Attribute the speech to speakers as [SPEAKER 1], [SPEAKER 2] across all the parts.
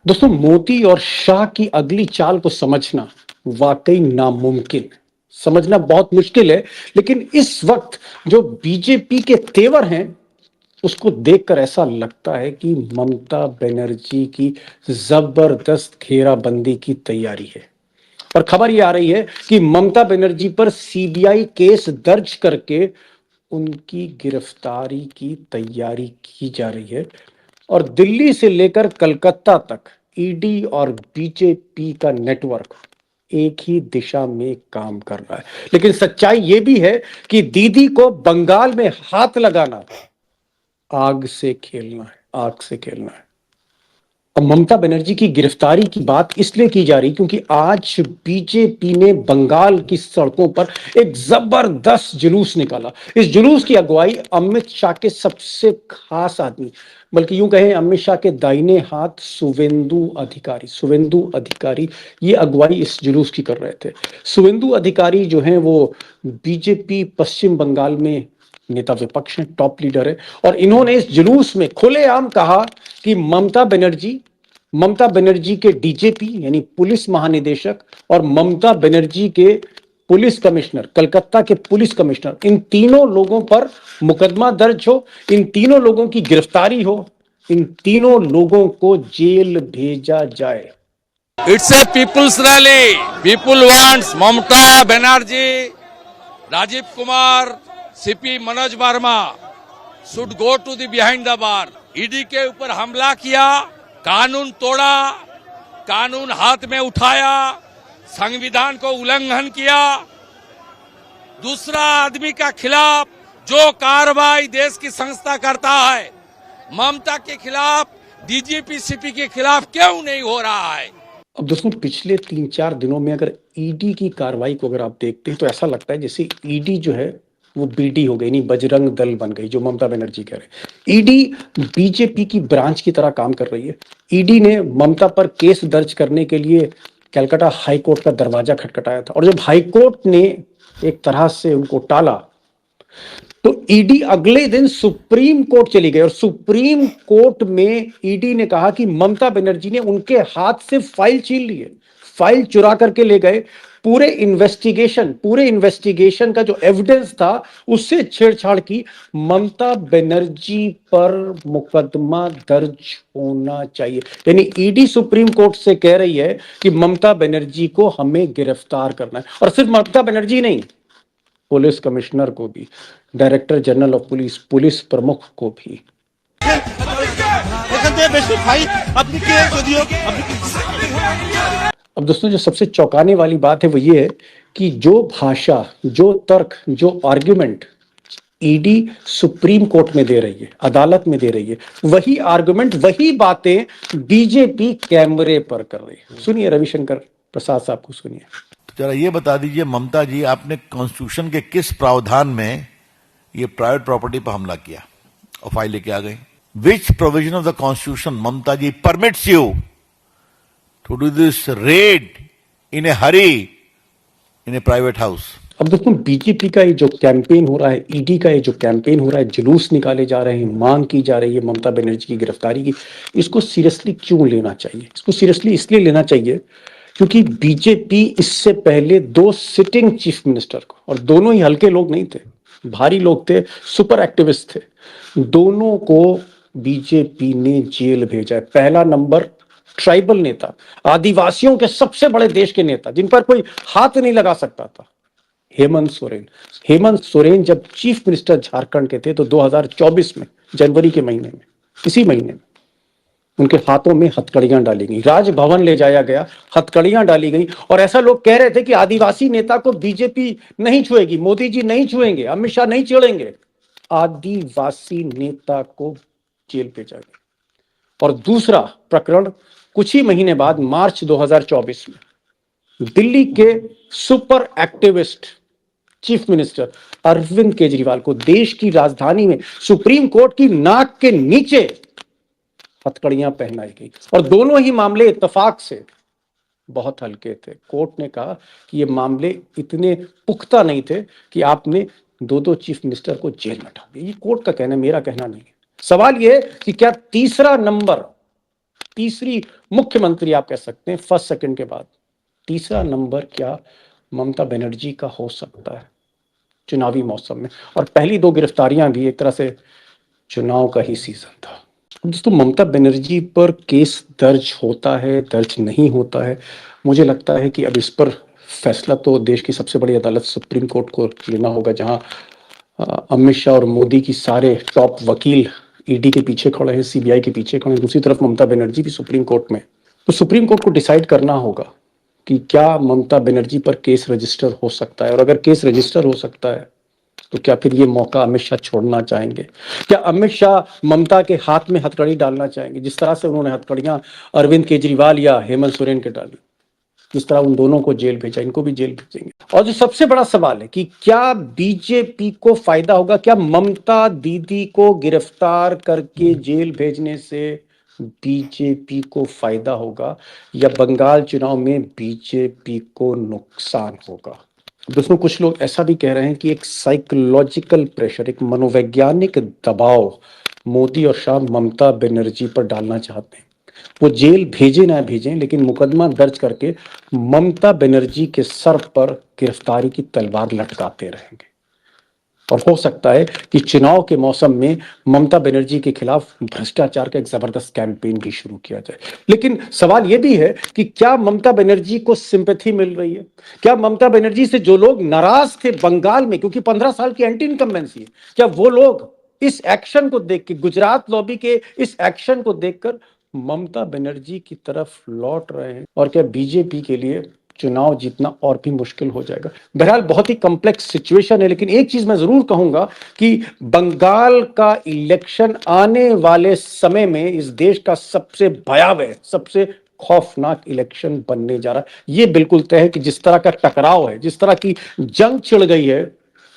[SPEAKER 1] दोस्तों, मोदी और शाह की अगली चाल को समझना वाकई नामुमकिन है। समझना बहुत मुश्किल है। लेकिन इस वक्त जो बीजेपी के तेवर हैं उसको देखकर ऐसा लगता है कि ममता बनर्जी की जबरदस्त घेराबंदी की तैयारी है। और खबर ये आ रही है कि ममता बनर्जी पर सीबीआई केस दर्ज करके उनकी गिरफ्तारी की तैयारी की जा रही है। और दिल्ली से लेकर कलकत्ता तक ईडी और बीजेपी का नेटवर्क एक ही दिशा में काम कर रहा है। लेकिन सच्चाई यह भी है कि दीदी को बंगाल में हाथ लगाना आग से खेलना है, आग से खेलना है। अब ममता बनर्जी की गिरफ्तारी की बात इसलिए की जा रही क्योंकि आज बीजेपी ने बंगाल की सड़कों पर एक जबरदस्त जुलूस निकाला। इस जुलूस की अगुवाई अमित शाह के सबसे खास आदमी, बल्कि यूं कहें अमित शाह के दाहिने हाथ शुवेंदु अधिकारी ये अगुवाई इस जुलूस की कर रहे थे। शुवेंदु अधिकारी जो हैं वो बीजेपी पश्चिम बंगाल में नेता विपक्ष हैं, टॉप लीडर है। और इन्होंने इस जुलूस में खुलेआम कहा कि ममता बनर्जी के डीजीपी यानी पुलिस महानिदेशक और ममता बनर्जी के पुलिस कमिश्नर, कलकत्ता के पुलिस कमिश्नर, इन तीनों लोगों पर मुकदमा दर्ज हो, इन तीनों लोगों की गिरफ्तारी हो, इन तीनों लोगों को जेल भेजा जाए।
[SPEAKER 2] It's a people's rally. People wants Mamata Banerjee, Rajiv Kumar, CP Manoj Verma should go to the behind the bar. ED के ऊपर हमला किया, कानून तोड़ा, कानून हाथ में उठाया, संविधान को उल्लंघन किया, दूसरा आदमी का खिलाफ जो कार्रवाई देश की संस्था करता है, ममता के खिलाफ, डीजीपी सीपी के खिलाफ क्यों नहीं हो रहा है?
[SPEAKER 1] अब दोस्तों, पिछले 3-4 दिनों में अगर ईडी की कार्रवाई को अगर आप देखते हैं तो ऐसा लगता है जैसे ईडी जो है वो बीडी हो गई, नहीं बजरंग दल बन गई, जो ममता बनर्जी कह रहे। ईडी बीजेपी की ब्रांच की तरह काम कर रही है। ईडी ने ममता पर केस दर्ज करने के लिए कलकत्ता हाई कोर्ट का दरवाजा खटखटाया था, और जब हाई कोर्ट ने एक तरह से उनको टाला तो ईडी अगले दिन सुप्रीम कोर्ट चली गई। और सुप्रीम कोर्ट में ईडी ने कहा कि ममता बनर्जी ने उनके हाथ से फाइल छीन ली है, फाइल चुरा करके ले गए। पूरे इन्वेस्टिगेशन का जो एविडेंस था उससे छेड़छाड़ की। ममता बनर्जी पर मुकदमा दर्ज होना चाहिए। यानी ईडी सुप्रीम कोर्ट से कह रही है कि ममता बनर्जी को हमें गिरफ्तार करना है। और सिर्फ ममता बनर्जी नहीं, पुलिस कमिश्नर को भी, director general of police, police प्रमुख को भी। अब दोस्तों, जो सबसे चौंकाने वाली बात है वो ये है कि जो भाषा, जो तर्क, जो आर्ग्यूमेंट ईडी सुप्रीम कोर्ट में दे रही है, अदालत में दे रही है, वही आर्गुमेंट, वही बातें बीजेपी कैमरे पर कर रही है। सुनिए रविशंकर प्रसाद साहब को, सुनिए।
[SPEAKER 3] जरा ये बता दीजिए ममता जी, आपने कॉन्स्टिट्यूशन के किस प्रावधान में ये प्राइवेट प्रॉपर्टी पर हमला किया और फाइल लेके आ गए? Which provision of the constitution Mamata ji permits you to do this raid in a hurry in a private house?
[SPEAKER 1] अब दोस्तों, बीजेपी का ये जो कैंपेन हो रहा है, ईडी का ये जो कैंपेन हो रहा है, जुलूस निकाले जा रहे हैं, मांग की जा रही है ममता बनर्जी की गिरफ्तारी की, इसको सीरियसली क्यों लेना चाहिए? इसको सीरियसली इसलिए लेना चाहिए क्योंकि बीजेपी इससे पहले 2 सिटिंग चीफ मिनिस्टर को, और दोनों ही हल्के लोग नहीं थे, भारी लोग थे, सुपर एक्टिविस्ट थे, दोनों को बीजेपी ने जेल भेजा है। पहला नंबर ट्राइबल नेता, आदिवासियों के सबसे बड़े देश के नेता, जिन पर कोई हाथ नहीं लगा सकता था, हेमंत सोरेन जब चीफ मिनिस्टर झारखंड के थे तो 2024 में जनवरी के महीने में, इसी महीने में उनके हाथों में हथकड़ियां डाली गई, राजभवन ले जाया गया, हथकड़ियां डाली गई। और ऐसा लोग कह रहे थे कि आदिवासी नेता को बीजेपी नहीं छुएगी, मोदी जी नहीं छुएंगे, अमित शाह नहीं छेड़ेंगे। आदिवासी नेता को जेल भेजा गया। और दूसरा प्रकरण कुछ ही महीने बाद, मार्च 2024 में दिल्ली के super activist chief minister Arvind Kejriwal को देश की राजधानी में सुप्रीम कोर्ट की नाक के नीचे हथकड़ियां पहनाई गई। और दोनों ही मामले इत्तेफाक से बहुत हल्के थे। कोर्ट ने कहा कि ये मामले इतने पुख्ता नहीं थे कि आपने 2 चीफ मिनिस्टर को जेल में डाल दिया। ये कोर्ट का कहना, मेरा कहना नहीं है। सवाल ये है कि क्या तीसरा नंबर तीसरी मुख्यमंत्री आप कह सकते हैं फर्स्ट सेकंड के बाद। तीसरा नंबर क्या ममता बनर्जी का हो सकता है चुनावी मौसम में? और पहली दो गिरफ्तारियां भी एक तरह से चुनाव का ही सीजन था। दोस्तों, ममता बनर्जी पर केस दर्ज होता है, दर्ज नहीं होता है, मुझे लगता है कि अब इस पर फैसला तो देश की सबसे बड़ी अदालत सुप्रीम कोर्ट को लेना होगा, जहां अमित शाह और मोदी की सारे टॉप वकील ईडी के पीछे खड़े हैं, सीबीआई के पीछे खड़े हैं, दूसरी तरफ ममता बनर्जी भी सुप्रीम कोर्ट में। तो सुप्रीम कोर्ट को डिसाइड करना होगा कि क्या ममता बनर्जी पर केस रजिस्टर हो सकता है, और अगर केस रजिस्टर हो सकता है तो क्या फिर ये मौका अमित शाह छोड़ना चाहेंगे? क्या अमित शाह ममता के हाथ में हथकड़ी डालना चाहेंगे, जिस तरह से उन्होंने हथकड़ियां अरविंद केजरीवाल या हेमंत सोरेन के डाली, जिस तरह उन दोनों को जेल भेजा, इनको भी जेल भेजेंगे? और जो सबसे बड़ा सवाल है कि क्या बीजेपी को फायदा होगा? क्या ममता दीदी को गिरफ्तार करके जेल भेजने से बीजेपी को फायदा होगा, या बंगाल चुनाव में बीजेपी को नुकसान होगा? दोस्तों, कुछ लोग ऐसा भी कह रहे हैं कि एक साइकोलॉजिकल प्रेशर, एक मनोवैज्ञानिक दबाव मोदी और शाह ममता बनर्जी पर डालना चाहते हैं। वो जेल भेजे ना भेजें, लेकिन मुकदमा दर्ज करके ममता बनर्जी के सर पर गिरफ्तारी की तलवार लटकाते रहेंगे। और हो सकता है कि चुनाव के मौसम में ममता बनर्जी के खिलाफ भ्रष्टाचार का एक जबरदस्त कैंपेन भी शुरू किया जाए। लेकिन सवाल यह भी है कि क्या ममता बनर्जी को सिंपैथी मिल रही है? क्या ममता बनर्जी से जो लोग नाराज थे बंगाल में, क्योंकि 15 साल की एंटी इनकम्बेंसी है, क्या वो लोग इस एक्शन को देख के, गुजरात लॉबी के इस एक्शन को देखकर ममता बनर्जी की तरफ लौट रहे हैं? और क्या बीजेपी के लिए चुनाव जीतना और भी मुश्किल हो जाएगा? बहरहाल बहुत ही कॉम्प्लेक्स सिचुएशन है, लेकिन एक चीज मैं जरूर कहूंगा कि बंगाल का इलेक्शन आने वाले समय में इस देश का सबसे भयावह, सबसे खौफनाक इलेक्शन बनने जा रहा है। यह बिल्कुल तय है कि जिस तरह का टकराव है, जिस तरह की जंग छिड़ गई है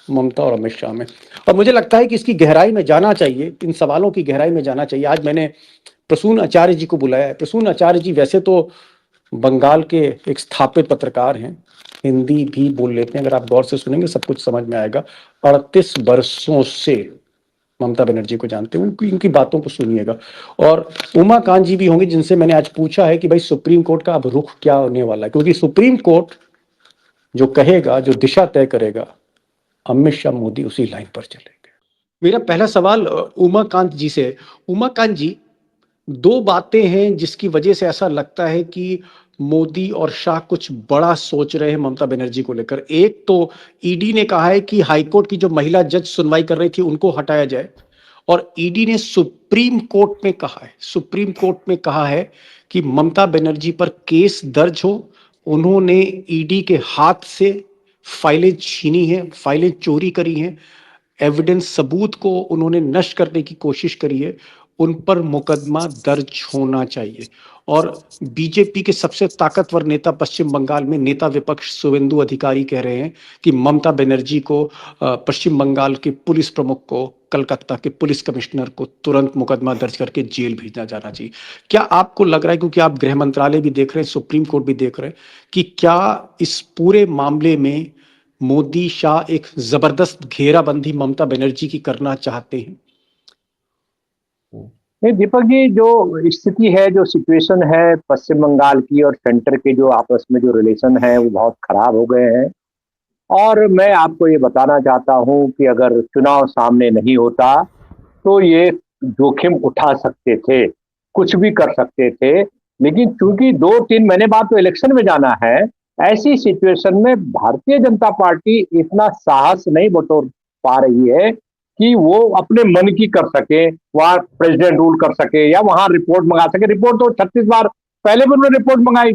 [SPEAKER 1] ममता और अमित शाह में, और मुझे लगता है कि इसकी गहराई में जाना चाहिए, इन सवालों की गहराई में जाना चाहिए। आज मैंने प्रसून आचार्य जी को बुलाया है। प्रसून आचार्य जी वैसे तो बंगाल के एक स्थापित पत्रकार हैं, हिंदी भी बोल लेते हैं, अगर आप गौर से सुनेंगे सब कुछ समझ में आएगा। 38 वर्षों से ममता बनर्जी को जानते हैं, उनकी बातों को सुनिएगा। और उमाकांत जी भी होंगे, जिनसे मैंने आज पूछा है कि भाई सुप्रीम कोर्ट का अब रुख क्या होने वाला है, क्योंकि सुप्रीम कोर्ट जो कहेगा, जो दिशा तय करेगा, अमित शाह मोदी उसी लाइन पर चलेंगे। मेरा पहला सवाल उमाकांत जी से। उमाकांत जी, दो बातें हैं जिसकी वजह से ऐसा लगता है कि मोदी और शाह कुछ बड़ा सोच रहे हैं ममता बनर्जी को लेकर। एक तो ईडी ने कहा है कि हाईकोर्ट की जो महिला जज सुनवाई कर रही थी उनको हटाया जाए, और ईडी ने सुप्रीम कोर्ट में कहा है, सुप्रीम कोर्ट में कहा है कि ममता बनर्जी पर केस दर्ज हो। उन्होंने ईडी के हाथ से फाइलें छीनी है, फाइलें चोरी करी हैं, एविडेंस सबूत को उन्होंने नष्ट करने की कोशिश करी है, उन पर मुकदमा दर्ज होना चाहिए। और बीजेपी के सबसे ताकतवर नेता पश्चिम बंगाल में नेता विपक्ष शुवेंदु अधिकारी कह रहे हैं कि ममता बनर्जी को, पश्चिम बंगाल के पुलिस प्रमुख को, कलकत्ता के पुलिस कमिश्नर को तुरंत मुकदमा दर्ज करके जेल भेजना जाना चाहिए। क्या आपको लग रहा है, क्योंकि आप गृह मंत्रालय भी देख रहे हैं, सुप्रीम कोर्ट भी देख रहे हैं, कि क्या इस पूरे मामले में मोदी शाह एक जबरदस्त घेराबंदी ममता बनर्जी की करना चाहते हैं?
[SPEAKER 4] नहीं दीपक जी, जो स्थिति है, जो सिचुएशन है पश्चिम बंगाल की और सेंटर के जो आपस में जो रिलेशन है वो बहुत खराब हो गए हैं। और मैं आपको ये बताना चाहता हूँ कि अगर चुनाव सामने नहीं होता तो ये जोखिम उठा सकते थे, कुछ भी कर सकते थे। लेकिन चूंकि 2-3 महीने बाद तो इलेक्शन में जाना है, ऐसी सिचुएशन में भारतीय जनता पार्टी इतना साहस नहीं बटोर पा रही है कि वो अपने मन की कर सके, वहां प्रेसिडेंट रूल कर सके या वहां रिपोर्ट मंगा सके। रिपोर्ट तो 36 बार पहले भी उन्होंने रिपोर्ट मंगाई।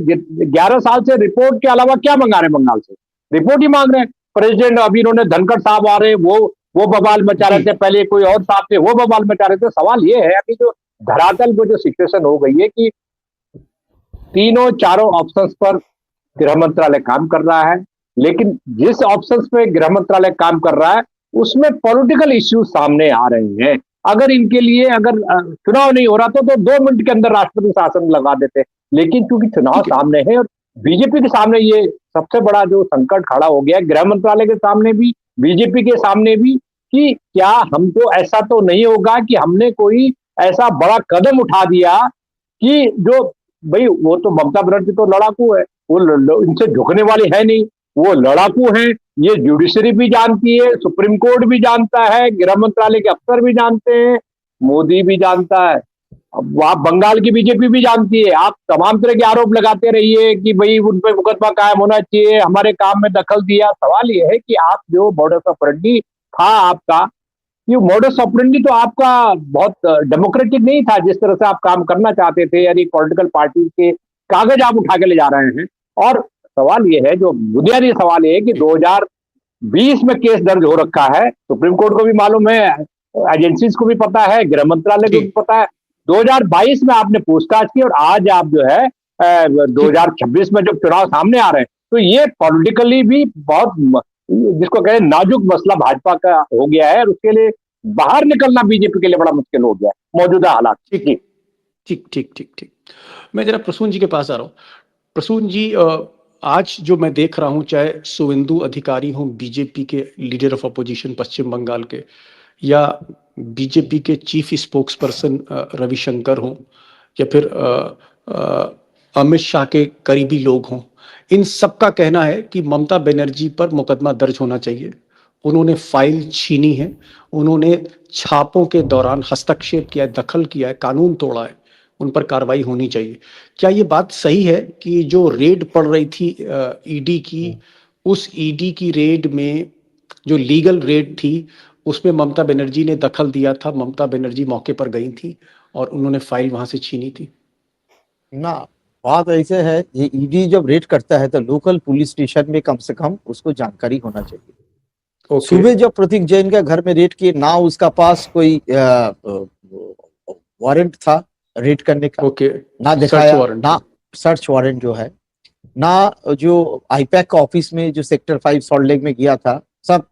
[SPEAKER 4] 11 साल से रिपोर्ट के अलावा क्या मंगा रहे बंगाल से? रिपोर्ट ही मांग रहे हैं। प्रेसिडेंट अभी इन्होंने धनखड़ साहब आ रहे, वो बवाल मचा रहे थे, पहले कोई और साहब थे वो बवाल मचा रहे थे। सवाल ये है अभी जो धरातल पर जो सिचुएशन हो गई है कि तीनों चारों ऑप्शंस पर गृह मंत्रालय काम कर रहा है, लेकिन जिस ऑप्शंस पे गृह मंत्रालय काम कर रहा है उसमें पॉलिटिकल इश्यूज सामने आ रहे हैं। अगर इनके लिए अगर चुनाव नहीं हो रहा तो 2 मिनट के अंदर राष्ट्रपति शासन लगा देते, लेकिन चूंकि चुनाव सामने है और बीजेपी के सामने ये सबसे बड़ा जो संकट खड़ा हो गया, गृह मंत्रालय के सामने भी, बीजेपी के सामने भी, कि क्या हमको ऐसा तो नहीं होगा कि हमने कोई ऐसा बड़ा कदम उठा दिया कि जो भाई वो तो ममता बनर्जी तो लड़ाकू है, वो इनसे झुकने वाली है नहीं, वो लड़ाकू हैं। ये जुडिशरी भी जानती है, सुप्रीम कोर्ट भी जानता है, गृह मंत्रालय के अफसर भी जानते हैं, मोदी भी जानता है, अब आप बंगाल की बीजेपी भी जानती है। आप तमाम तरह के आरोप लगाते रहिए कि भाई उन पर मुकदमा कायम होना चाहिए, हमारे काम में दखल दिया। सवाल यह है कि आप जो मॉडस ऑपरेंडी था आपका, ये मॉडस ऑपरेंडी तो आपका बहुत डेमोक्रेटिक नहीं था, जिस तरह से आप काम करना चाहते थे, यानी पॉलिटिकल पार्टी के कागज आप उठा के ले जा रहे हैं। और सवाल ये है, जो बुनियादी सवाल ये है कि 2020 में केस दर्ज हो रखा है, सुप्रीम कोर्ट को भी मालूम है, एजेंसीज को भी पता है, गृह मंत्रालय को भी पता है। 2022 में आपने पूछताछ की और आज आप जो है 2026 में जब चुनाव सामने आ रहे हैं, तो ये पॉलिटिकली भी बहुत जिसको कहें नाजुक मसला भाजपा का हो गया है, और उसके लिए बाहर निकलना बीजेपी के लिए बड़ा मुश्किल हो गया है मौजूदा हालात।
[SPEAKER 1] ठीक ठीक ठीक ठीक ठीक। मैं जरा प्रसून जी के पास आ रहा हूँ। प्रसून जी, आज जो मैं देख रहा हूँ, चाहे शुवेंदु अधिकारी हों बीजेपी के लीडर ऑफ अपोजिशन पश्चिम बंगाल के, या बीजेपी के चीफ स्पोक्स पर्सन रविशंकर हों, या फिर अमित शाह के करीबी लोग हों, इन सबका कहना है कि ममता बनर्जी पर मुकदमा दर्ज होना चाहिए। उन्होंने फाइल छीनी है, उन्होंने छापों के दौरान हस्तक्षेप किया है, दखल किया है, कानून तोड़ा है, उन पर कार्रवाई होनी चाहिए। क्या ये बात सही है कि जो रेड पड़ रही थी ईडी की, उस ईडी की रेड में जो लीगल रेड थी उसमें ममता बनर्जी ने दखल दिया था, ममता बनर्जी मौके पर गई थी और उन्होंने फाइल वहां से छीनी थी?
[SPEAKER 5] ना, बात ऐसे है, ये ईडी जब रेड करता है तो लोकल पुलिस स्टेशन में कम से कम उसको जानकारी होना चाहिए। सुबह जब प्रतीक जैन का घर में रेड किए, ना उसका पास कोई वारंट था रेड करने का, ना दिखाया, ना सर्च वारंट जो है, ना जो आईपैक का ऑफिस में जो सेक्टर 5 सॉल्ट लेक में गया था, सब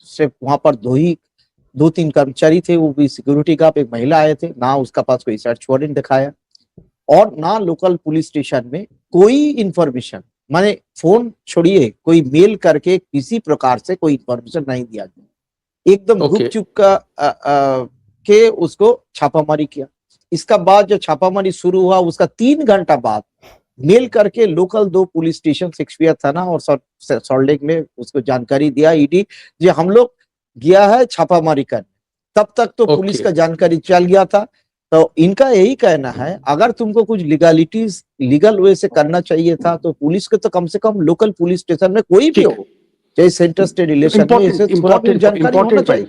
[SPEAKER 5] सिर्फ वहां पर 2-3 कर्मचारी थे, वो भी सिक्योरिटी गार्ड, एक महिला आए थे, ना उसका पास कोई सर्च वारंट दिखाया, और ना लोकल पुलिस स्टेशन में कोई इंफॉर्मेशन, माने फोन छोड़िए, कोई मेल करके किसी प्रकार से कोई इंफॉर्मेशन नहीं दिया गया। एकदम गुप चुप के उसको छापामारी किया। इसका बाद जो छापामारी शुरू हुआ, उसका 3 घंटा बाद मेल करके लोकल 2 पुलिस स्टेशन, शेक्सपियर थाना और सॉल्ट लेक में उसको जानकारी दिया ईडी, जो हम लोग गया है छापामारी करने। तब तक तो पुलिस का जानकारी चल गया था। तो इनका यही कहना है, अगर तुमको कुछ लीगलिटीज लीगल वे से करना चाहिए था तो पुलिस को तो कम से कम लोकल पुलिस स्टेशन में कोई भी हो, चाहे सेंटर स्टेट इलेक्शन में, इसे थोड़ा भी जानकारी होना चाहिए।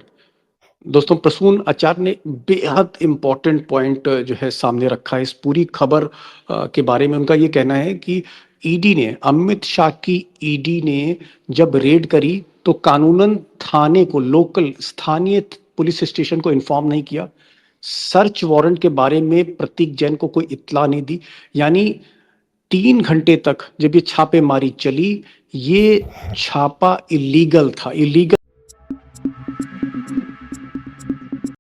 [SPEAKER 1] दोस्तों, प्रसून आचार्य ने बेहद इंपॉर्टेंट पॉइंट जो है सामने रखा है इस पूरी खबर के बारे में। उनका ये कहना है कि ईडी ने, अमित शाह की ईडी ने जब रेड करी तो कानूनन थाने को, लोकल स्थानीय पुलिस स्टेशन को इन्फॉर्म नहीं किया, सर्च वारंट के बारे में प्रतीक जैन को कोई इत्तला नहीं दी। यानी 3 घंटे तक जब ये छापेमारी चली, ये छापा इलीगल था, इलीगल